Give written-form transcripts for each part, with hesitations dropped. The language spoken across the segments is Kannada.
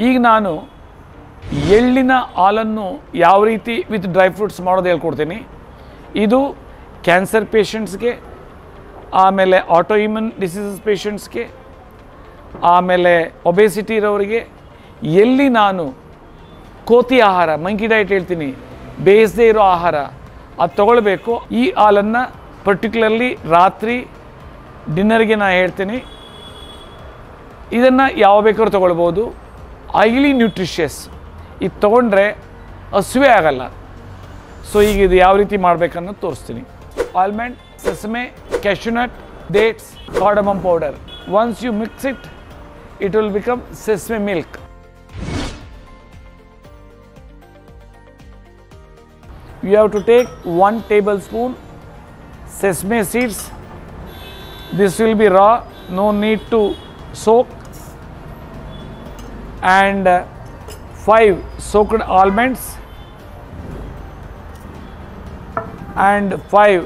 ಈಗ ನಾನು ಎಳ್ಳಿನ ಹಾಲನ್ನು ಯಾವ ರೀತಿ ವಿತ್ ಡ್ರೈ ಫ್ರೂಟ್ಸ್ ಮಾಡೋದು ಹೇಳ್ಕೊಡ್ತೀನಿ. ಇದು ಕ್ಯಾನ್ಸರ್ ಪೇಷಂಟ್ಸ್ಗೆ, ಆಮೇಲೆ ಆಟೋ ಇಮ್ಯೂನ್ ಡಿಸೀಸಸ್ ಪೇಷಂಟ್ಸ್ಗೆ, ಆಮೇಲೆ ಒಬೆಸಿಟಿ ಇರೋರಿಗೆ. ಎಲ್ಲಿ ನಾನು ಕೋತಿ ಆಹಾರ, ಮಂಕಿ ಡಯಟ್ ಹೇಳ್ತೀನಿ, ಬೇಯಿಸದೇ ಇರೋ ಆಹಾರ ಅದು ತೊಗೊಳ್ಬೇಕು. ಈ ಹಾಲನ್ನು ಪರ್ಟಿಕ್ಯುಲರ್ಲಿ ರಾತ್ರಿ ಡಿನ್ನರ್ಗೆ ನಾನು ಹೇಳ್ತೀನಿ. ಇದನ್ನು ಯಾವ ಬೇಕಾದ್ರೂ ತೊಗೊಳ್ಬೋದು. Highly nutritious. ಇದು ತೊಗೊಂಡ್ರೆ ಹಸುವೆ ಆಗಲ್ಲ. ಸೊ ಈಗ ಇದು ಯಾವ ರೀತಿ ಮಾಡಬೇಕನ್ನೋದು ತೋರಿಸ್ತೀನಿ. Almond, sesame, cashew nut, dates, cardamom powder. Once you mix it, it will become sesame milk. You have to take 1 tablespoon sesame seeds. This will be raw, no need to soak. And 5 soaked almonds and 5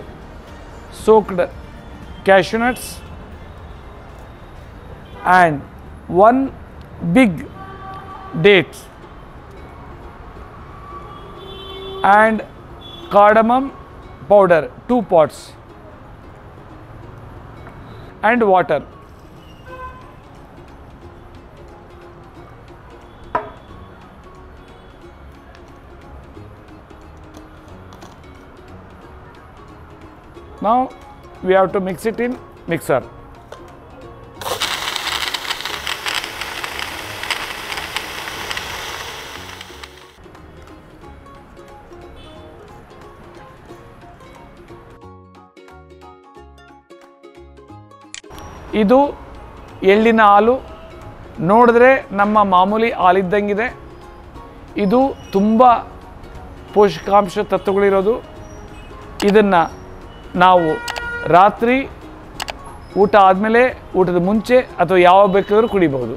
soaked cashew nuts and 1 big date and cardamom powder, 2 pots and water. Now we have to mix it in mixer. ಇದು ಎಳ್ಳಿನ ಹಾಲು. ನೋಡಿದ್ರೆ ನಮ್ಮ ಮಾಮೂಲಿ ಹಾಲಿದ್ದಂಗಿದೆ. ಇದು ತುಂಬ ಪೋಷಕಾಂಶ ತತ್ವಗಳಿರೋದು. ಇದನ್ನು ನಾವು ರಾತ್ರಿ ಊಟ ಆದಮೇಲೆ, ಊಟದ ಮುಂಚೆ ಅಥವಾ ಯಾವಾಗ ಬೇಕಾದರೂ ಕುಡಿಬಹುದು.